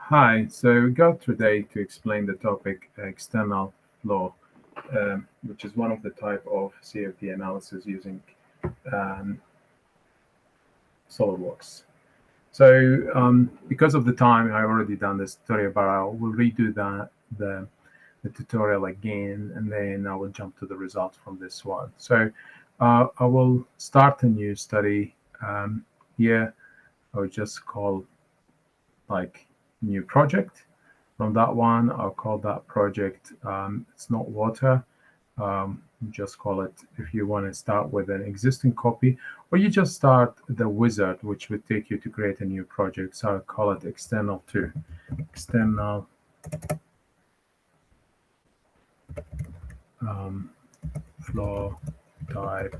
Hi, so we got today to explain the topic external flow, which is one of the type of CFD analysis using um, SolidWorks. So because of the time, I already done this tutorial, but I will redo the tutorial again, and then I will jump to the results from this one. So I will start a new study here. I will just call like new project. From that one, I'll call that project, it's not water. Just call it, if you want to start with an existing copy, or you just start the wizard, which would take you to create a new project. So I'll call it external 2, external flow type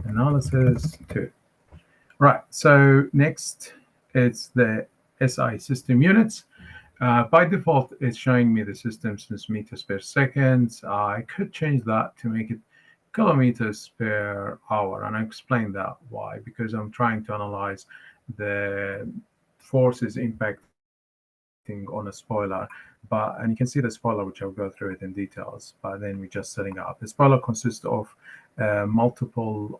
analysis 2. Right, so next it's the SI system units. By default, it's showing me the systems in meters per second. I could change that to make it kilometers per hour, and I explained that why, because I'm trying to analyze the forces impacting on a spoiler. And you can see the spoiler, which I'll go through it in details, but then we're just setting up. The spoiler consists of multiple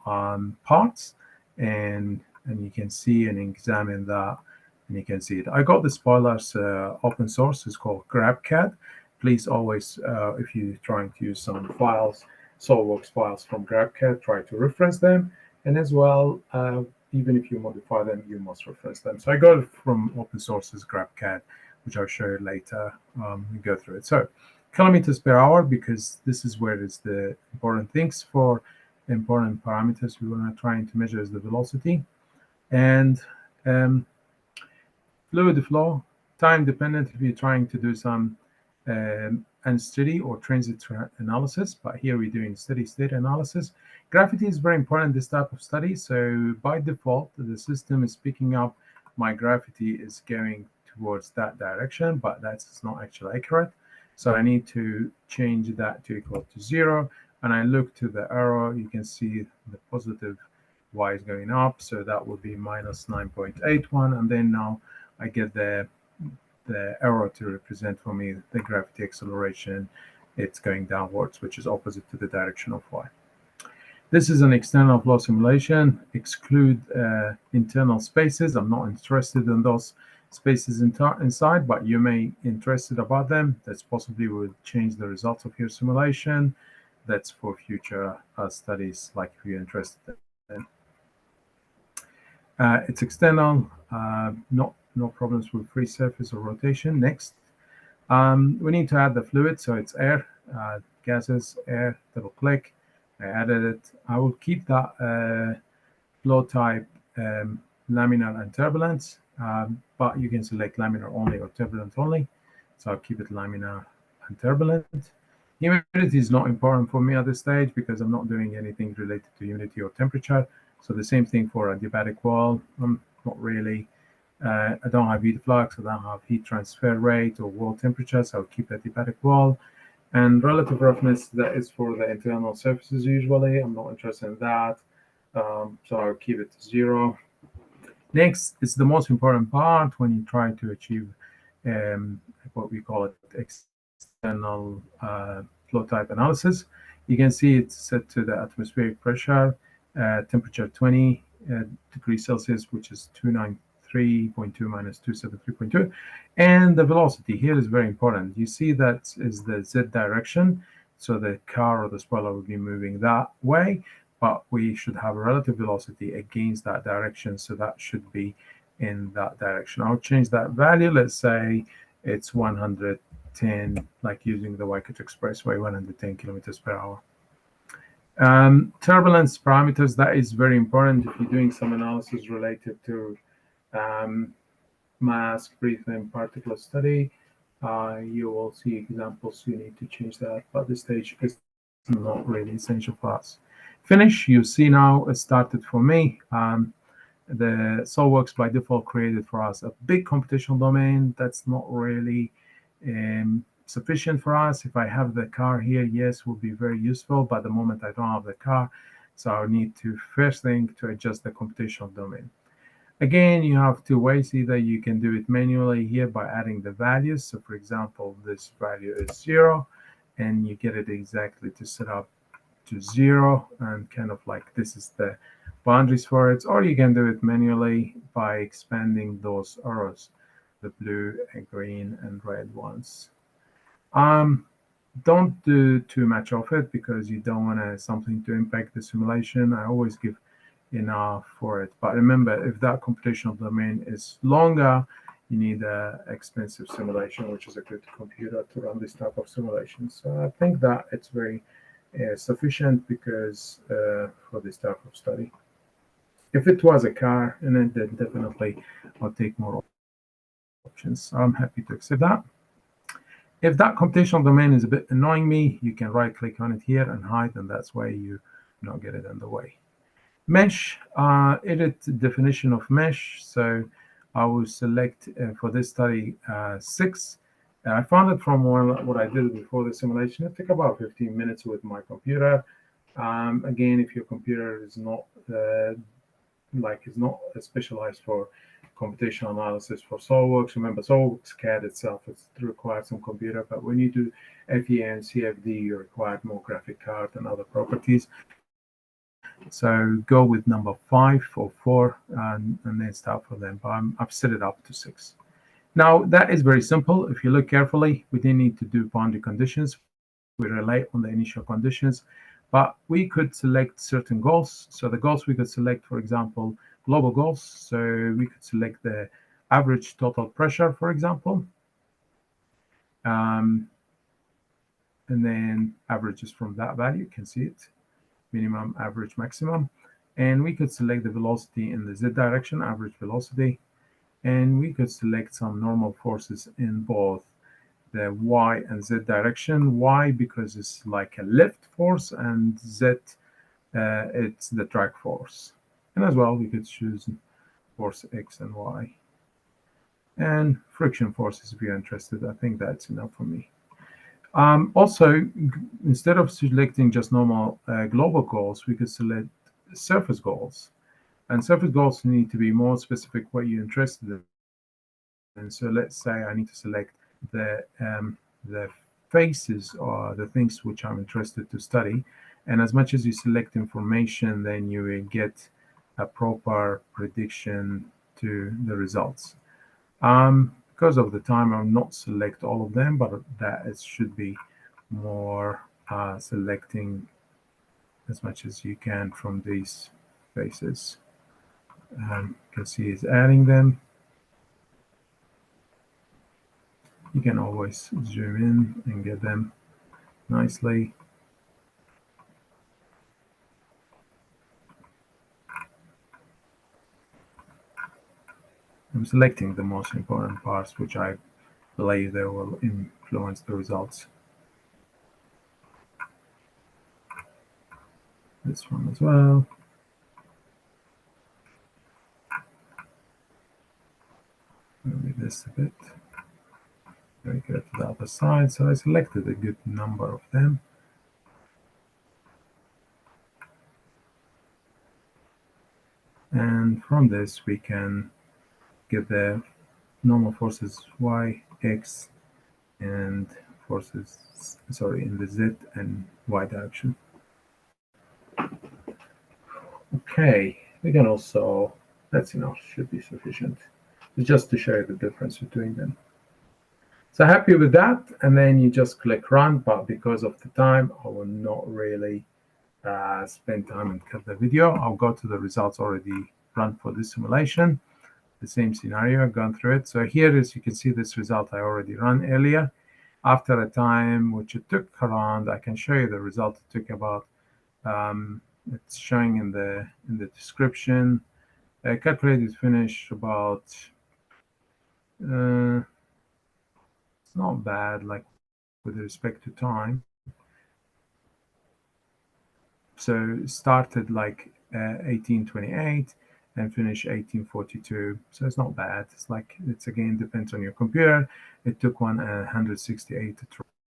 parts, and you can see and examine that, and you can see it. I got the spoilers open source. It's called GrabCAD. Please always, if you're trying to use some files, SolidWorks files from GrabCAD, try to reference them. And as well, even if you modify them, you must reference them. So I got it from open sources GrabCAD, which I'll show you later. We go through it. So kilometers per hour, because this is where it's the important things for important parameters we want to try to measure is the velocity. And fluid flow, time dependent if you're trying to do some unsteady or transit analysis, but here we're doing steady state analysis. Gravity is very important in this type of study. So by default, the system is picking up my gravity is going towards that direction, but that's not actually accurate. So I need to change that to equal to 0. And I look to the arrow, you can see the positive y is going up. So that will be minus 9.81. And then now I get the arrow to represent for me the gravity acceleration. It's going downwards, which is opposite to the direction of y. This is an external flow simulation. Exclude internal spaces. I'm not interested in those spaces inside, but you may be interested about them. That's possibly will change the results of your simulation. That's for future studies, like if you're interested in. It's external, no problems with free surface or rotation. Next, we need to add the fluid, so it's air, gases, air, double click. I added it. I will keep that flow type laminar and turbulence, but you can select laminar only or turbulent only. So I'll keep it laminar and turbulent. Humidity is not important for me at this stage because I'm not doing anything related to humidity or temperature. So the same thing for a adiabatic wall. I'm not really, I don't have heat flux, I don't have heat transfer rate or wall temperature, so I'll keep adiabatic wall. And relative roughness, that is for the internal surfaces usually. I'm not interested in that. So I'll keep it to 0. Next is the most important part when you try to achieve what we call it external flow type analysis. You can see it's set to the atmospheric pressure, temperature 20 degrees Celsius, which is 293.2 minus 273.2. And the velocity here is very important. You see that is the Z direction. So the car or the spoiler will be moving that way, but we should have a relative velocity against that direction. So that should be in that direction. I'll change that value. Let's say it's 110, like using the Waikato Expressway, 110 kilometers per hour. Turbulence parameters, that is very important if you're doing some analysis related to mass, breathing, particle study. You will see examples you need to change that, but this stage is not really essential for us. Finish, you see now it started for me. The SolidWorks by default created for us a big computational domain that's not really sufficient for us. If I have the car here, yes, will be very useful, but at the moment I don't have the car, so I need to first thing to adjust the computational domain. Again, you have two ways. Either you can do it manually here by adding the values. So for example, this value is 0, and you get it exactly to set up to 0, and kind of like this is the boundaries for it. Or you can do it manually by expanding those arrows, the blue and green and red ones. Don't do too much of it because you don't want something to impact the simulation. I always give enough for it. But remember, if that computational domain is longer, you need an expensive simulation, which is a good computer to run this type of simulations. So I think that it's very sufficient because for this type of study. If it was a car, and then definitely I'll take more options. I'm happy to accept that. If that computational domain is a bit annoying me, you can right click on it here and hide, and that's why you not get it in the way. Mesh, edit definition of mesh. So I will select for this study 6. I found it from what I did before the simulation. It took about 15 minutes with my computer. Again, if your computer is not specialized for computational analysis for SolidWorks. Remember, SolidWorks CAD itself requires some computer, but when you do FEA and CFD, you require more graphic card and other properties. So go with number 5 or 4 and then start for them. But I've set it up to 6. Now, that is very simple. If you look carefully, we didn't need to do boundary conditions. We rely on the initial conditions, but we could select certain goals. So the goals we could select, for example, global goals. So we could select the average total pressure, for example, and then averages from that value. You can see it, minimum, average, maximum. And we could select the velocity in the Z direction, average velocity. And we could select some normal forces in both the Y and Z direction. Y because it's like a lift force, and Z, it's the drag force. And as well, we could choose force X and Y. And friction forces if you're interested. I think that's enough for me. Also, instead of selecting just normal global goals, we could select surface goals. And surface goals need to be more specific what you're interested in. And so let's say I need to select the faces or the things which I'm interested to study. And as much as you select information, then you will get a proper prediction to the results. Because of the time, I'll not select all of them, but that it should be more selecting as much as you can from these faces. You can see it's adding them. You can always zoom in and get them nicely. I'm selecting the most important parts, which I believe they will influence the results. This one as well. Maybe this a bit. Very good to the other side. So I selected a good number of them. And from this, we can get the normal forces Y, X, and forces, in the Z and Y direction. Okay, we can also, that's enough, should be sufficient. It's just to show you the difference between them. So happy with that, and then you just click run, but because of the time, I will not really spend time and cut the video. I'll go to the results already run for this simulation. The same scenario, I've gone through it. So here is, you can see this result I already run earlier. After a time, which it took around, I can show you the result it took about, it's showing in the description. Calculated finish about, it's not bad, like with respect to time. So it started like 1828 and finish 1842. So it's not bad. It's like, it's again depends on your computer. It took 168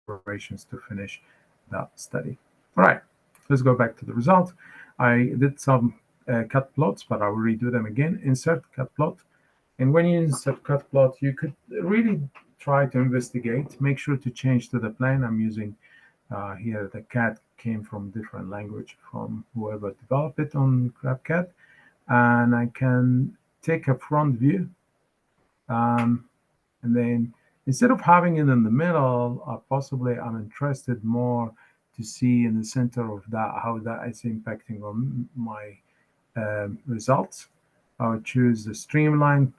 iterations to finish that study. All right, let's go back to the result. I did some cut plots, but I will redo them again. Insert cut plot. And when you insert cut plot, you could really try to investigate. Make sure to change to the plane. I'm using here the cat came from different language from whoever developed it on GrabCAD. And I can take a front view. And then instead of having it in the middle, possibly I'm interested more to see in the center of that how that is impacting on my results. I would choose the streamline,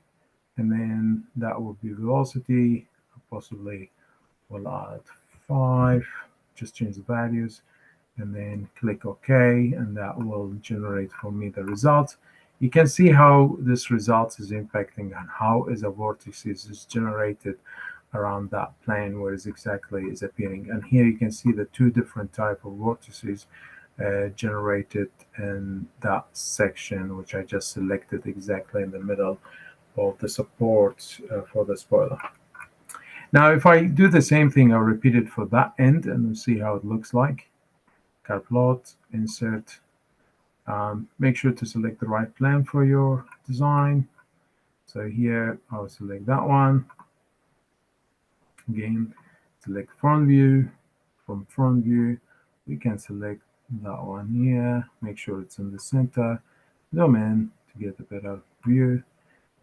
and then that will be velocity. Possibly will add 5, just change the values, and then click OK, and that will generate for me the result. You can see how this result is impacting and how is a vortex is generated around that plane where it exactly is appearing. And here you can see the 2 different type of vortices generated in that section, which I just selected exactly in the middle of the support for the spoiler. Now, if I do the same thing, I'll repeat it for that end, and we'll see how it looks like. Cut plot, insert. Make sure to select the right plan for your design. So here, I'll select that one. Again, select front view. From front view, we can select that one here. Make sure it's in the center. Zoom in to get a better view.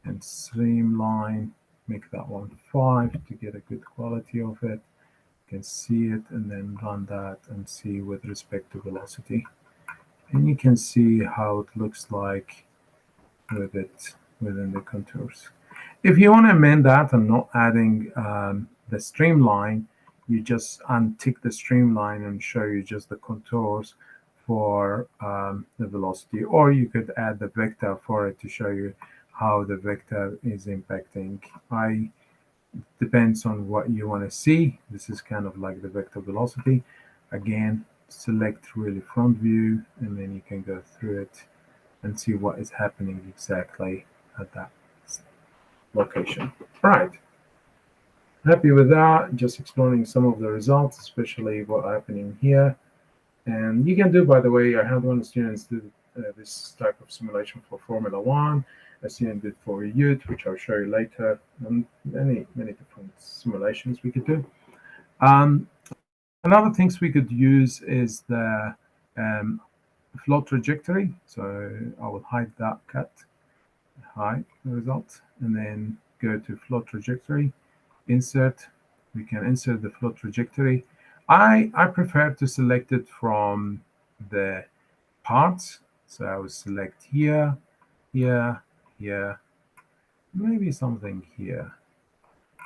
And streamline. Make that one 5 to get a good quality of it. You can see it and then run that and see with respect to velocity. And you can see how it looks like with it within the contours. If you want to amend that and not adding the streamline, you just untick the streamline and show you just the contours for the velocity, or you could add the vector for it to show you how the vector is impacting. Depends on what you want to see. This is kind of like the vector velocity. Again, select really front view, and then you can go through it and see what is happening exactly at that location. Right. Happy with that. Just exploring some of the results, especially what happening here. And you can do, by the way, I had one student do this type of simulation for Formula One. A student did for Ute, which I'll show you later, and many different simulations we could do. Another things we could use is the flow trajectory. So I will hide that cut, hide the result, and then go to flow trajectory, insert. We can insert the flow trajectory. I prefer to select it from the parts. So I will select here, here, here, maybe something here,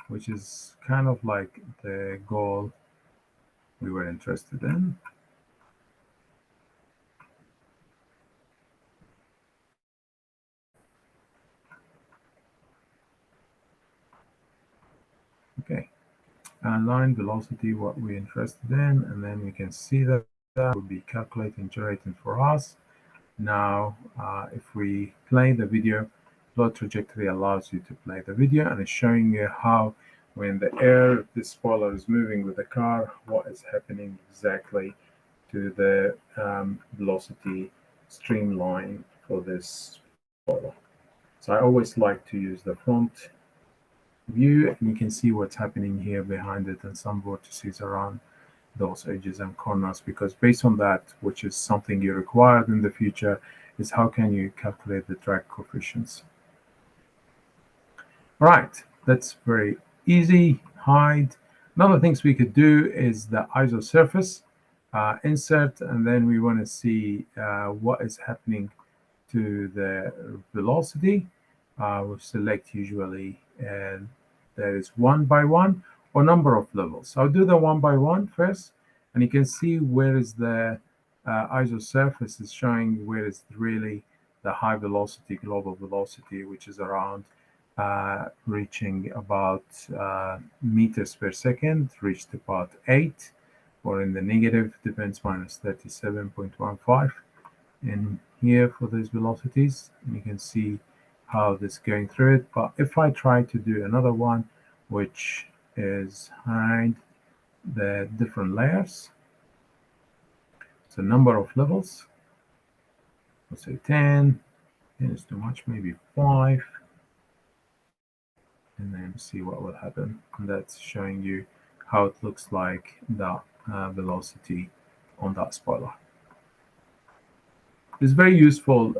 which is kind of like the goal we were interested in. Okay, and line velocity, what we're interested in, and then we can see that will be calculating, generating for us. Now, if we play the video, flow trajectory allows you to play the video, and it's showing you how when the air, the spoiler is moving with the car, what is happening exactly to the velocity streamline for this spoiler. So I always like to use the front view, and you can see what's happening here behind it and some vortices around those edges and corners, because based on that, which is something you required in the future, is how can you calculate the drag coefficients. All right, that's very easy. Hide. Another things we could do is the ISO surface. Insert, and then we want to see what is happening to the velocity. We'll select usually there is 1 by 1 or number of levels. I'll do the 1 by 1 first, and you can see where is the ISO surface is showing where is really the high velocity, global velocity, which is around reaching about meters per second, reached about 8, or in the negative, depends, minus 37.15. And here for these velocities, you can see how this is going through it. But if I try to do another one, which is hide the different layers, so number of levels, Let's say 10. 10 is too much, maybe 5. And then see what will happen. And that's showing you how it looks like the velocity on that spoiler. It's very useful.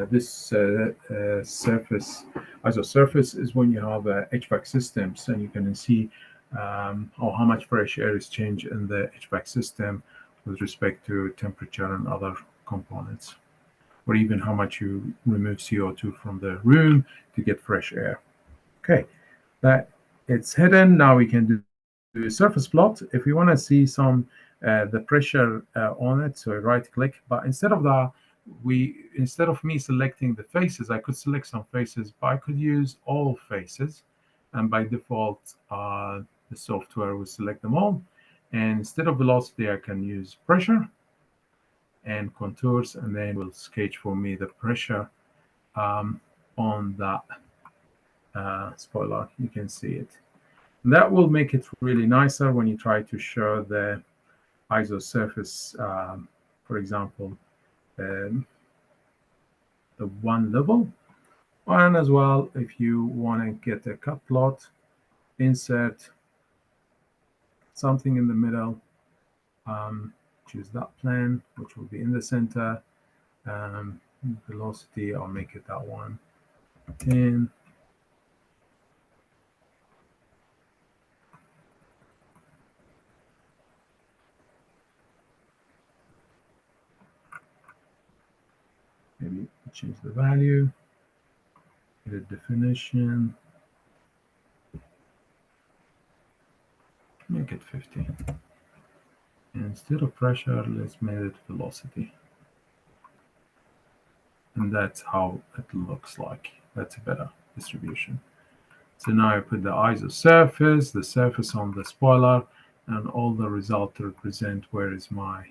This surface, isosurface, is when you have HVAC systems and you can see how much fresh air is changed in the HVAC system with respect to temperature and other components, or even how much you remove CO2 from the room to get fresh air. Okay, that it's hidden. Now we can do a surface plot. If we want to see some the pressure on it, so right click. But instead of that, instead of me selecting the faces, I could select some faces, but I could use all faces, and by default, the software will select them all. And instead of velocity, I can use pressure and contours, and then it will sketch for me the pressure on that spoiler. You can see it. And that will make it really nicer when you try to show the isosurface, for example, the one level. And as well, if you want to get a cut plot, insert something in the middle, choose that plane, which will be in the center. Velocity, I'll make it that one, 10. Maybe change the value, the definition, make it 50. And instead of pressure, let's make it velocity. And that's how it looks like. That's a better distribution. So now I put the isosurface, the surface on the spoiler, and all the result to represent where is my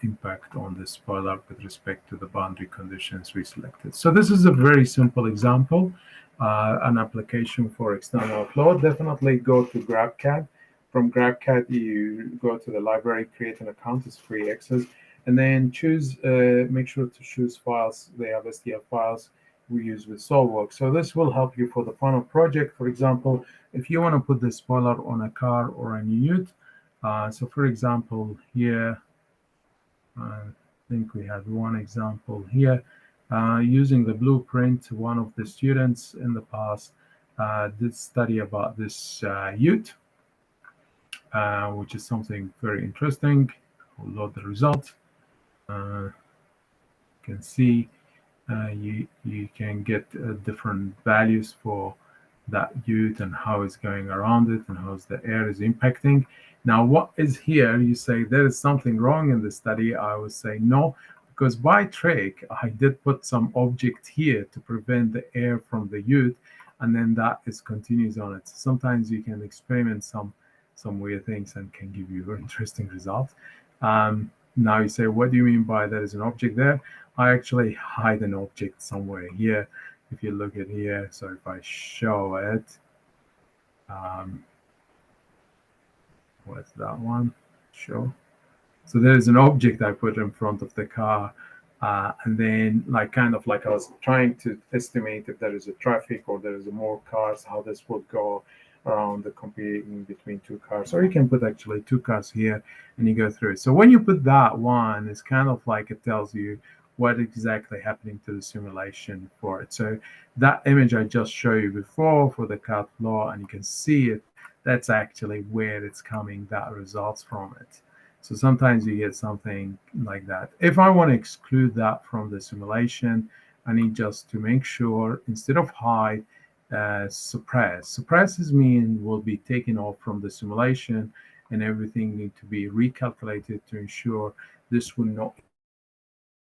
impact on the spoiler with respect to the boundary conditions we selected. So this is a very simple example, an application for external flow. Definitely go to GrabCAD. From GrabCAD, you go to the library, create an account, it's free access, and then choose, make sure to choose files. They have STL files we use with SolveWorks. So this will help you for the final project. For example, if you want to put the spoiler on a car or a ute, so for example, here, I think we had one example here. Using the blueprint, one of the students in the past did study about this ute, which is something very interesting. I'll load the result. You can see you can get different values for that ute and how it's going around it and how the air is impacting. Now, what is here? You say there is something wrong in the study. I would say no, because by trick, I did put some object here to prevent the air from the ute, and then that is continues on it. Sometimes you can experiment some weird things and can give you very interesting results. Now you say, what do you mean by there is an object there? I actually hide an object somewhere here. If you look at here, so if I show it, what's that one? Show. So there's an object I put in front of the car, and then like kind of like I was trying to estimate if there is a traffic or there is more cars, how this would go around the competing between two cars. Or you can put actually two cars here and you go through it. So when you put that one, it's kind of like it tells you what exactly happening to the simulation for it. So that image I just showed you before for the cut flow, and you can see it, that's actually where it's coming, that results from it. So sometimes you get something like that. If I want to exclude that from the simulation, I need just to make sure instead of hide, suppress. Suppresses mean will be taken off from the simulation, and everything need to be recalculated to ensure this will not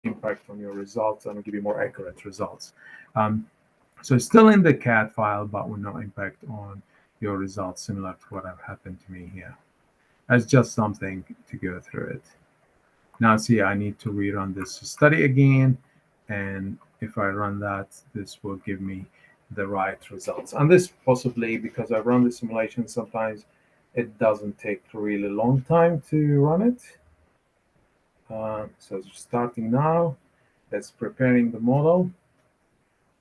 impact on your results and give you more accurate results. So it's still in the CAD file, but will not impact on your results, similar to what have happened to me here. That's just something to go through it. Now see, I need to rerun this study again, and if I run that, this will give me the right results. And this possibly, because I run the simulation, sometimes it doesn't take a really long time to run it. So it's starting now. That's preparing the model,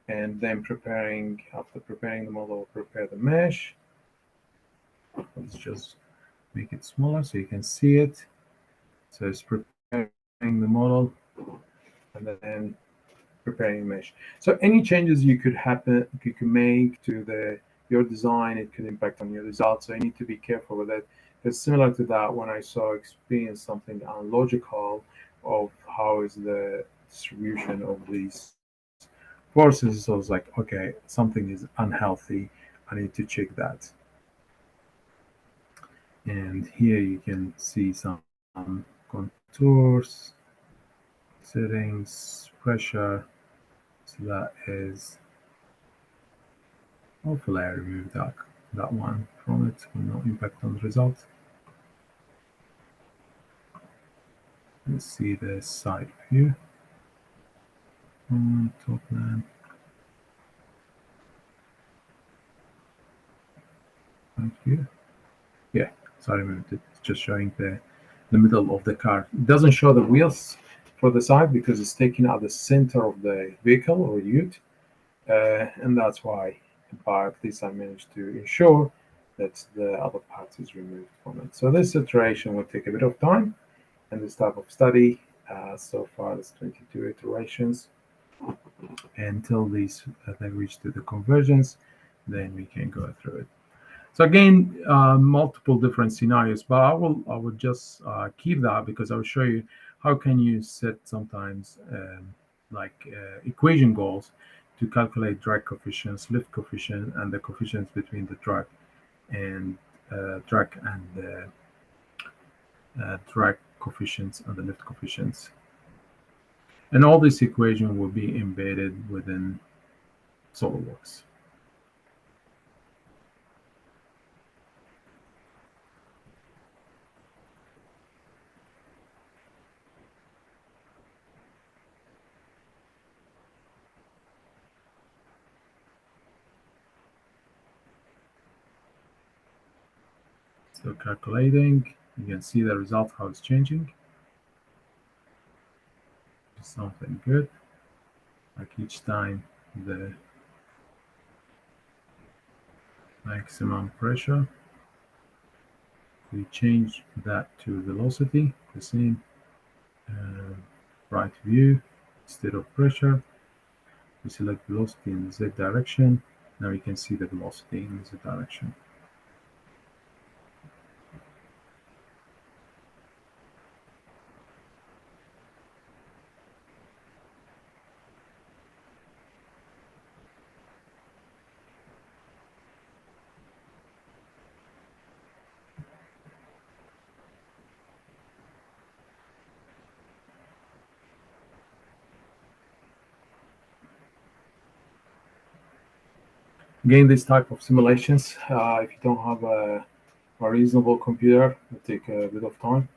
and then after preparing the model, prepare the mesh. Let's just make it smaller so you can see it. So it's preparing the model and then preparing mesh. So any changes you could make to your design, it could impact on your results. So you need to be careful with it. Because similar to that, when I experience something unlogical of how is the distribution of these forces, so I was like, okay, something is unhealthy. I need to check that. And here you can see some contours, settings, pressure. So that is, hopefully I remove that one from it, will not impact on the result. Let's see the side view on top plan. Side view. Yeah, so I removed it. It's just showing the middle of the car. It doesn't show the wheels for the side because it's taken at the center of the vehicle or ute. And that's why, but at least I managed to ensure that the other part is removed from it. So this iteration will take a bit of time, and this type of study, so far it's 22 iterations until they reach to the convergence, then we can go through it. So again, multiple different scenarios, but I will just keep that because I will show you how can you set sometimes equation goals to calculate drag coefficients, lift coefficient, and the coefficients between the and drag and the drag coefficients and the lift coefficients. And all this equation will be embedded within SOLIDWORKS. So calculating, you can see the result, how it's changing. Something good. Like each time the maximum pressure, we change that to velocity, the same right view. Instead of pressure, we select velocity in the Z direction. Now you can see the velocity in the Z direction. Again, this type of simulations, if you don't have a reasonable computer, it take a bit of time.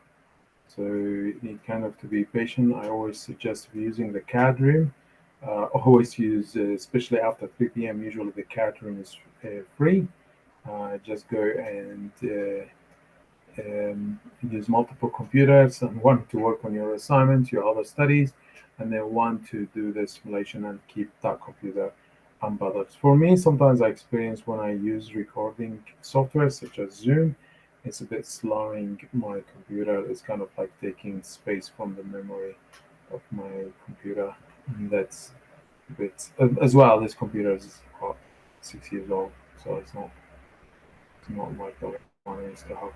So you need kind of to be patient. I always suggest using the CAD room. Always use, especially after 3 p.m. Usually the CAD room is free. Just go and use multiple computers, and one to work on your assignments, your other studies, and then one to do the simulation and keep that computer unbothered. For me, sometimes I experience when I use recording software such as Zoom, it's a bit slowing my computer. It's kind of like taking space from the memory of my computer, and that's a bit as well. This computer is about 6 years old, so it's not like the one I used to have.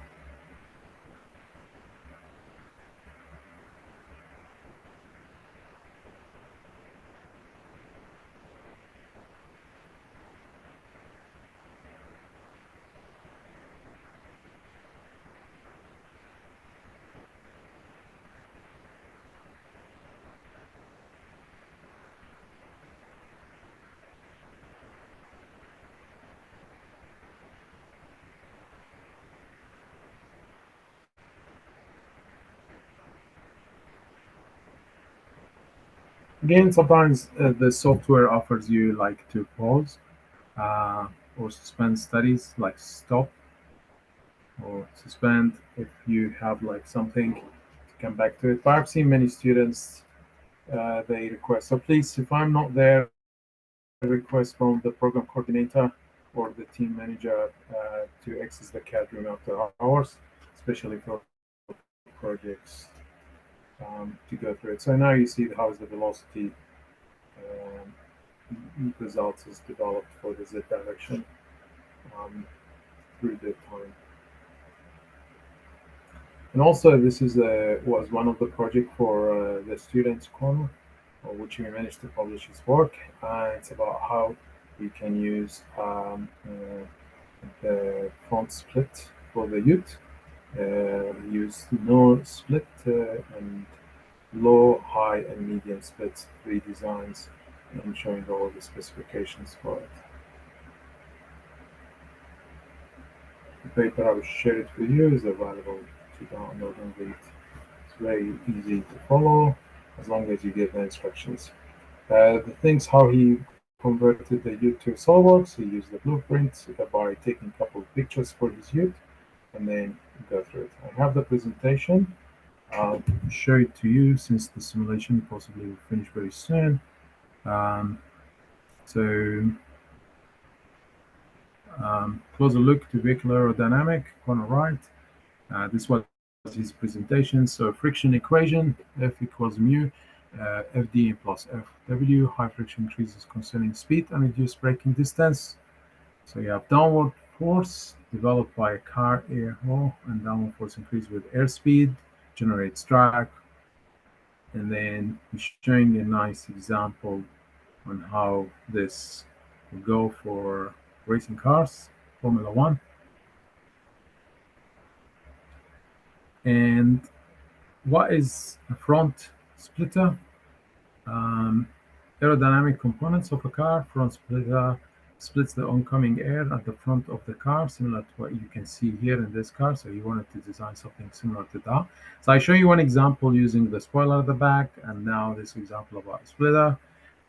Again, sometimes the software offers you like to pause uh, or suspend studies, like stop or suspend if you have like something to come back to it. But I've seen many students they request. So please, if I'm not there, request from the program coordinator or the team manager to access the CAD room after hours, especially for projects, to go through it. So now you see how is the velocity results is developed for the Z direction um, through the time. And also, this is was one of the project for the Students' Corner, which we managed to publish his work. It's about how we can use the front split for the youth, use no split and low, high, and medium splits, three designs, and showing all the specifications for it. The paper I will share it with you is available to download and read. It's very easy to follow as long as you get the instructions. The things how he converted the youth to SolveWorks, he used the blueprints by taking a couple of pictures for his youth and then go through it. I have the presentation. I'll show it to you since the simulation possibly will finish very soon. Closer look to vehicle aerodynamic, corner right. This was his presentation. So friction equation, F equals mu, FD plus FW. High friction increases concerning speed and reduced braking distance. So you have downward force developed by a car air hole, and downward force increase with airspeed, generates drag. And then he's showing a nice example on how this will go for racing cars, Formula One. And what is a front splitter? Aerodynamic components of a car. Front splitter splits the oncoming air at the front of the car, similar to what you can see here in this car. So you wanted to design something similar to that. So I show you one example using the spoiler at the back, and now this example about a splitter.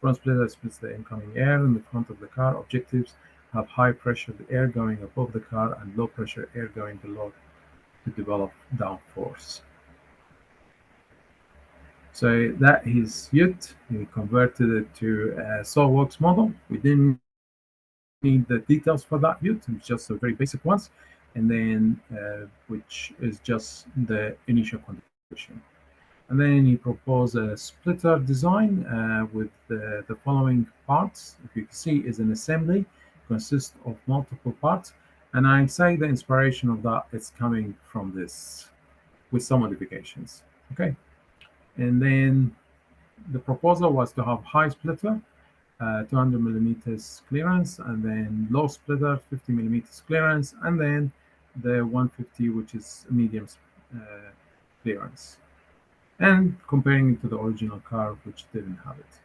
Front splitter splits the incoming air in the front of the car. Objectives have high pressure air going above the car and low pressure air going below to develop downforce. So that is Ute. We converted it to a SolveWorks model. We didn't need the details for that Ute. It's just the very basic ones, and then which is just the initial condition. And then he proposed a splitter design with the following parts. If you can see, is an assembly, consists of multiple parts. And I say the inspiration of that is coming from this, with some modifications. Okay. And then the proposal was to have high splitter, 200 millimeters clearance, and then low splitter, 50 millimeters clearance, and then the 150, which is medium clearance. And comparing it to the original car, which didn't have it.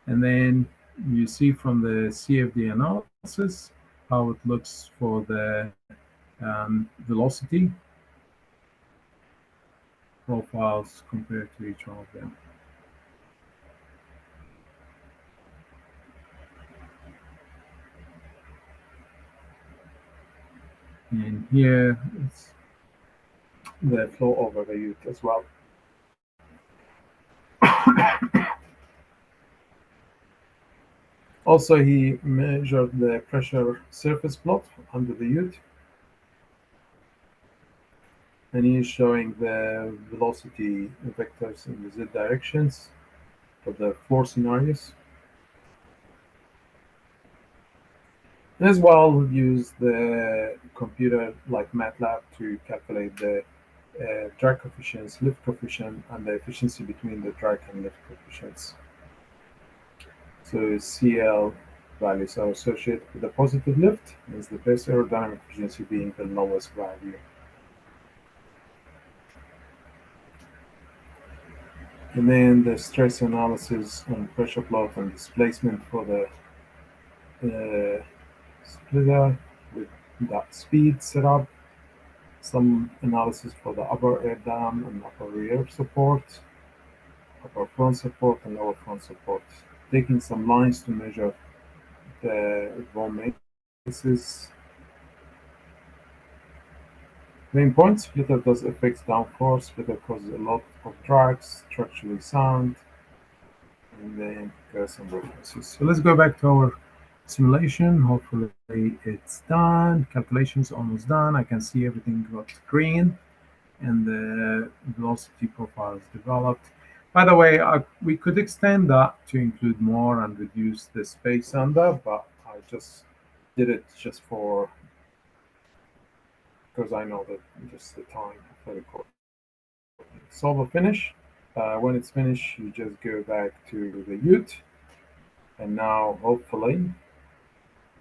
And then you see from the CFD analysis how it looks for the velocity profiles compared to each one of them. And here is the flow over the Ute as well. Also, he measured the pressure surface plot under the Ute. And he is showing the velocity vectors in the Z directions for the 4 scenarios. As well, use the computer like MATLAB to calculate the drag coefficients, lift coefficient, and the efficiency between the drag and lift coefficients. So CL values are associated with the positive lift, as the best aerodynamic efficiency being the lowest value. And then the stress analysis on pressure plot and displacement for the splitter with that speed setup. Some analysis for the upper air dam and upper rear support, upper front support, and lower front support. Taking some lines to measure the bases. Main point, splitter does affect downforce. Splitter causes a lot of drags, structurally sound, and then go some references. So let's go back to our simulation. Hopefully it's done. Calculations almost done. I can see everything got green and the velocity profile is developed. By the way, we could extend that to include more and reduce the space under, but I just did it just for because I know that just the time for the code. Solve a finish. When it's finished, you just go back to the Ute, and now hopefully,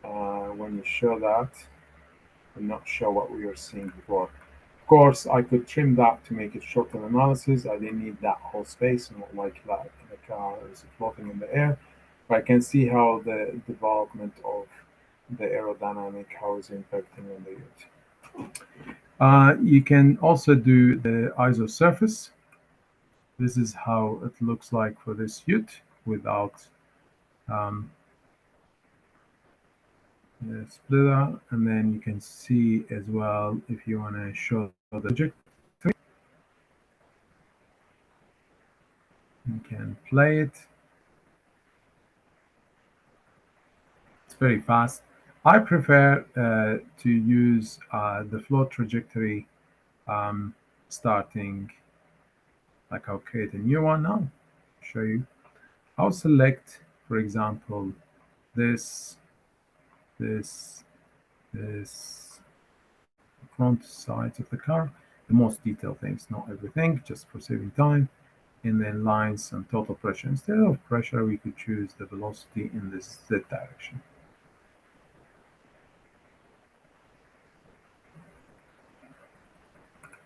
when you show that, will not show what we were seeing before. Of course, I could trim that to make it short-term analysis. I didn't need that whole space, not like that the car is floating in the air. But I can see how the development of the aerodynamic, how it's impacting on the Ute. You can also do the ISO surface. This is how it looks like for this Ute without um, the splitter, and then you can see as well if you want to show the object. You can play it. It's very fast. I prefer to use the flow trajectory starting, like I'll create a new one now, show you. I'll select, for example, this, this, this front sides of the car, the most detailed things, not everything, just for saving time. And then lines and total pressure. Instead of pressure, we could choose the velocity in this Z direction.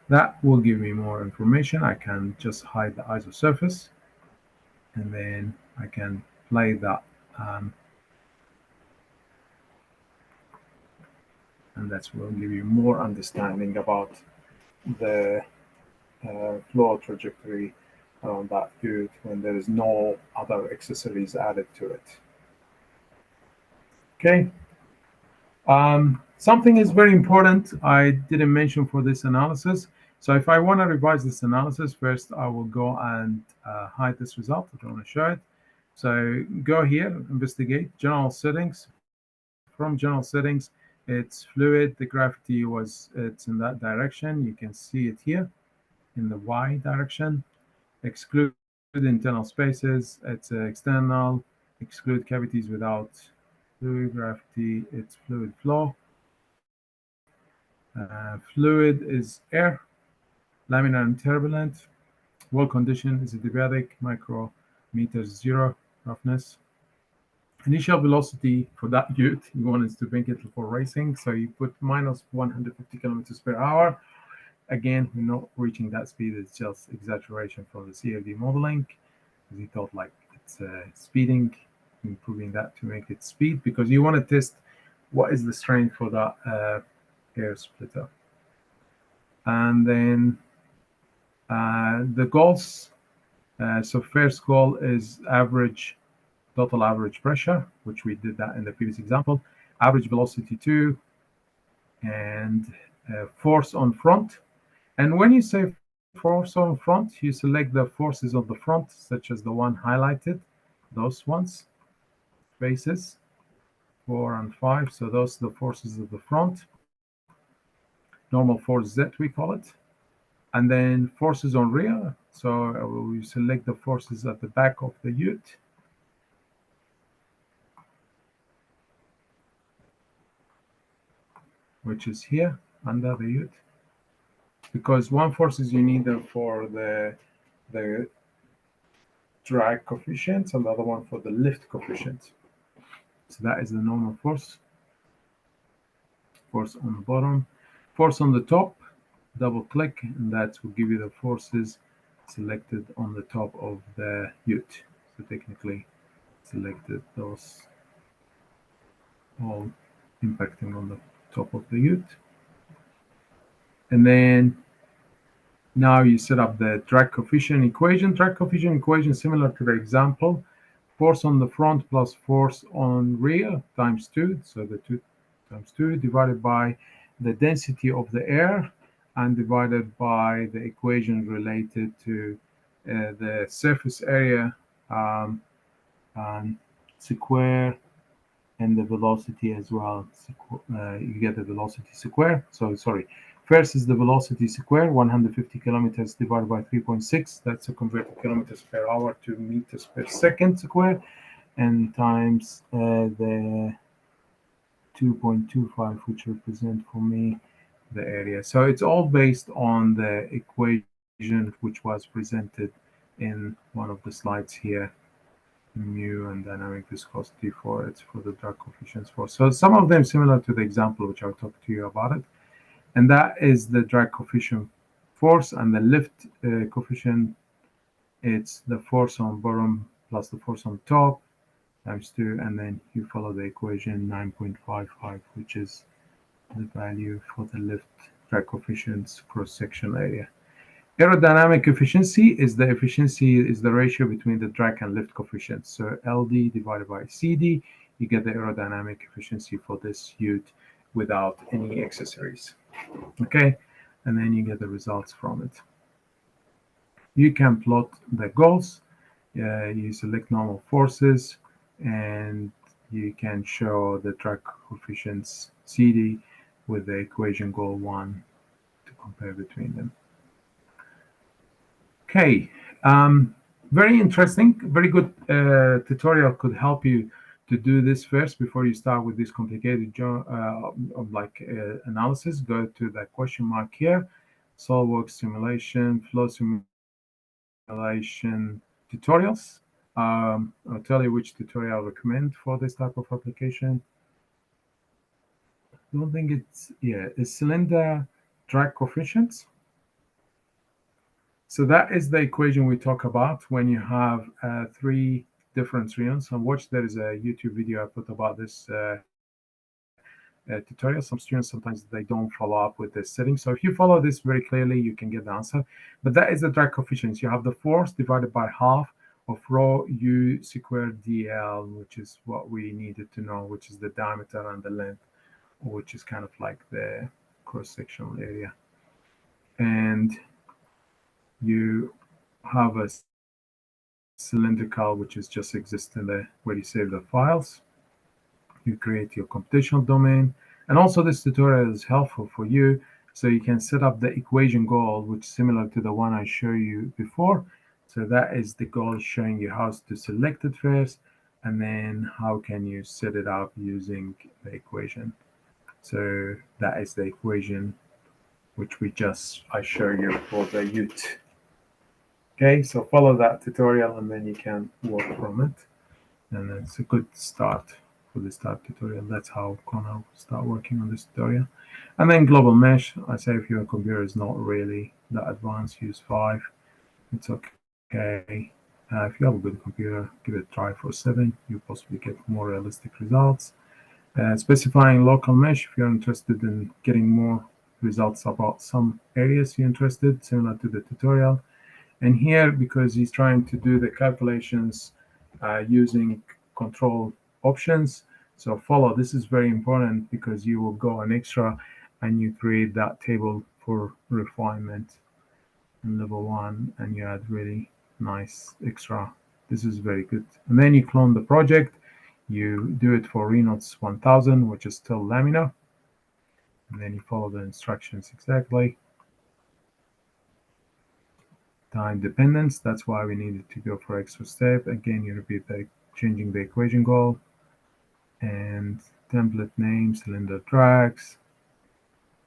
That will give me more information. I can just hide the ISO surface, and then I can play that, and that will give you more understanding about the flow trajectory around that good when there is no other accessories added to it. Okay. Something is very important I didn't mention for this analysis. So if I want to revise this analysis, first I will go and hide this result. I don't want to show it. So go here, investigate, general settings. From general settings, it's fluid. The gravity it's in that direction. You can see it here in the Y direction. Exclude internal spaces. It's external. Exclude cavities without fluid gravity. It's fluid flow. Fluid is air, laminar and turbulent. Wall condition is adiabatic, micrometers 0 roughness. Initial velocity for that Ute, you want to bring it for racing, so you put minus 150 kilometers per hour. Again, we're not reaching that speed, it's just exaggeration from the CFD modeling, because he thought like it's speeding, improving that to make it speed, because you want to test what is the strength for that air splitter. And then the goals. So first goal is total average pressure, which we did that in the previous example. Average velocity 2, and force on front. And when you say force on front, you select the forces on the front, such as the one highlighted, those ones, bases 4 and 5. So those are the forces of the front. Normal force Z, we call it. And then forces on rear. So we select the forces at the back of the Ute. Which is here under the Ute. Because one force is you need them for the drag coefficient and the other one for the lift coefficient. So that is the normal force. Force on the bottom. Force on the top, double click, and that will give you the forces selected on the top of the Ute. So technically selected those all impacting on the top of the Ute. And then now you set up the drag coefficient equation. Drag coefficient equation similar to the example. Force on the front plus force on rear times 2. So the 2 times 2 divided by the density of the air and divided by the equation related to the surface area square and the velocity as well. You get the velocity square. So sorry, first is the velocity square, 150 kilometers divided by 3.6. That's to convert kilometers per hour to meters per second square, and times the 2.25, which represent for me the area. So it's all based on the equation which was presented in one of the slides here. Mu and dynamic viscosity for it's for the drag coefficients for. So some of them similar to the example which I'll talk to you about it. And that is the drag coefficient force, and the lift coefficient, it's the force on bottom plus the force on top times 2, and then you follow the equation 9.55, which is the value for the lift drag coefficients cross-section area. Aerodynamic efficiency is the ratio between the drag and lift coefficients. So LD divided by CD, you get the aerodynamic efficiency for this ute without any accessories. Okay, and then you get the results from it. You can plot the goals. You select normal forces, and you can show the drag coefficients CD with the equation goal 1 to compare between them. Okay, very interesting, very good tutorial could help you to do this first before you start with this complicated analysis. Go to the question mark here, SolidWorks simulation, flow simulation tutorials. I'll tell you which tutorial I recommend for this type of application. I don't think it's, yeah, it's cylinder drag coefficients. So that is the equation we talk about when you have 3 different reons. And watch, there is a YouTube video I put about this tutorial. Some students, sometimes they don't follow up with this setting. So if you follow this very clearly, you can get the answer. But that is the drag coefficients. You have the force divided by half of rho u squared dl, which is what we needed to know, which is the diameter and the length, which is kind of like the cross-sectional area. And you have a cylindrical, which is just exists in the where you save the files. You create your computational domain, and also this tutorial is helpful for you, so you can set up the equation goal, which is similar to the one I showed you before. So that is the goal, showing you how to select it first, and then how can you set it up using the equation. So that is the equation which I show you for the ute. Okay, so follow that tutorial and then you can work from it. And it's a good start for the start tutorial. That's how Connor start working on this tutorial. And then global mesh, I say if your computer is not really that advanced, use 5. It's okay. If you have a good computer, give it a try for 7. You possibly get more realistic results. Specifying local mesh, if you're interested in getting more results about some areas you're interested, similar to the tutorial. And here, because he's trying to do the calculations using control options, so follow. This is very important because you will go an extra and you create that table for refinement in level 1, and you add really nice extra. This is very good. And then you clone the project. You do it for Reynolds 1000, which is still laminar. And then you follow the instructions exactly. Time dependence, that's why we needed to go for extra step. Again, you repeat changing the equation goal, and template name, cylinder drags,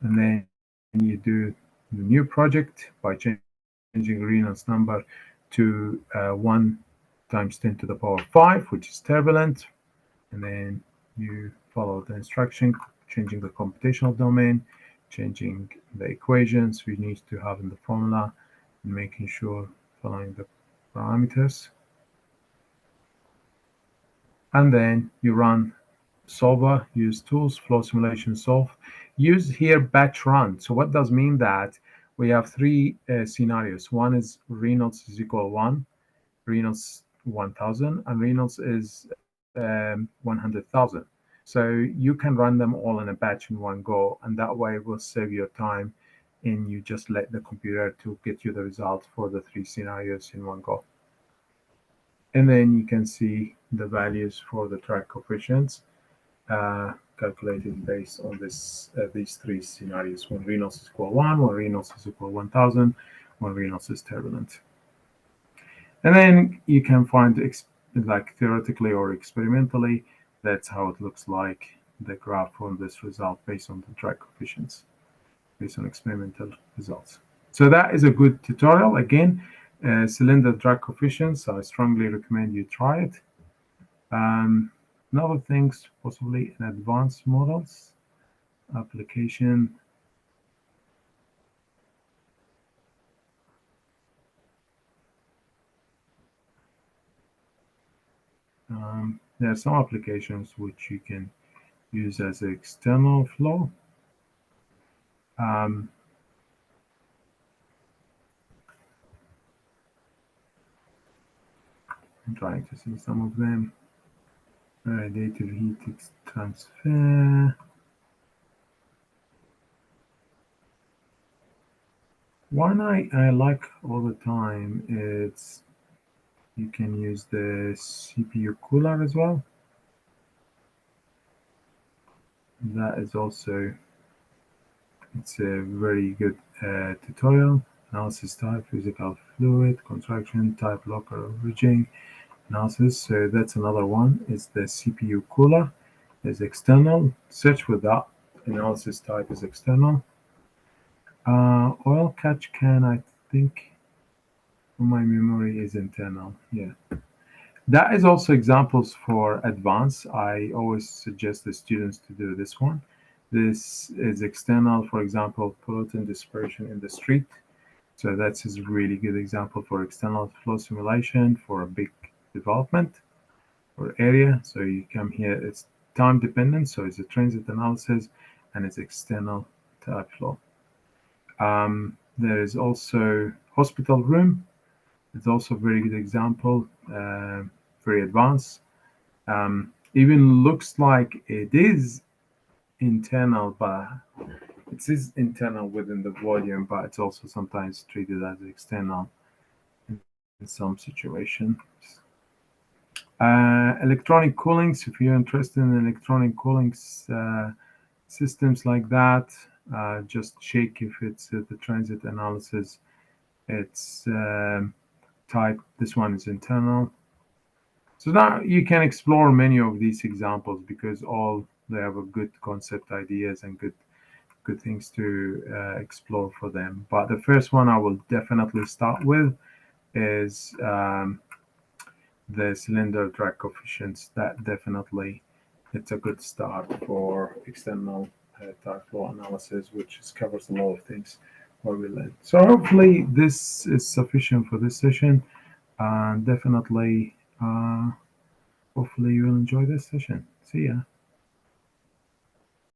and then you do the new project by changing Reynolds number to 1 times 10 to the power 5, which is turbulent, and then you follow the instruction, changing the computational domain, changing the equations we need to have in the formula, and making sure following the parameters. And then you run solver, use tools, flow simulation solve. Use here batch run. So what does mean that we have 3 scenarios. One is Reynolds is equal 1, Reynolds 1000, and Reynolds is 100,000. So you can run them all in a batch in one go, and that way it will save your time, and you just let the computer to get you the result for the 3 scenarios in one go. And then you can see the values for the drag coefficients calculated based on these three scenarios: when Reynolds is equal 1, when Reynolds is equal 1000, when Reynolds is turbulent. And then you can find, like theoretically or experimentally, that's how it looks like, the graph from this result based on the drag coefficients, based on experimental results. So that is a good tutorial. Again, cylinder drag coefficients, I strongly recommend you try it. Another things, possibly in advanced models, application. There are some applications which you can use as an external flow. I'm trying to see some of them. Radiative heat transfer. One I like all the time is you can use the CPU cooler as well. That is also, it's a very good tutorial. Analysis type, physical fluid, contraction, type locker ridging analysis. So that's another one. It's the CPU cooler. Is external. Search with that. Analysis type is external. Oil catch can, I think, from my memory, is internal. Yeah. That is also examples for advanced. I always suggest the students to do this one. This is external, for example, pollutant dispersion in the street. So that's a really good example for external flow simulation for a big development or area. So you come here, it's time dependent, so it's a transit analysis, and it's external type flow. There is also hospital room. It's also a very good example, very advanced. Even looks like it is internal, but it is internal within the volume, but it's also sometimes treated as external in some situations. Electronic cooling. So if you're interested in electronic cooling systems like that, just check if it's the transit analysis. It's type. This one is internal. So now you can explore many of these examples because all they have a good concept ideas and good things to explore for them. But the first one I will definitely start with is the cylinder drag coefficients. That definitely, it's a good start for external type flow analysis, which covers a lot of things where we learn. So hopefully this is sufficient for this session, and definitely hopefully you will enjoy this session. See ya.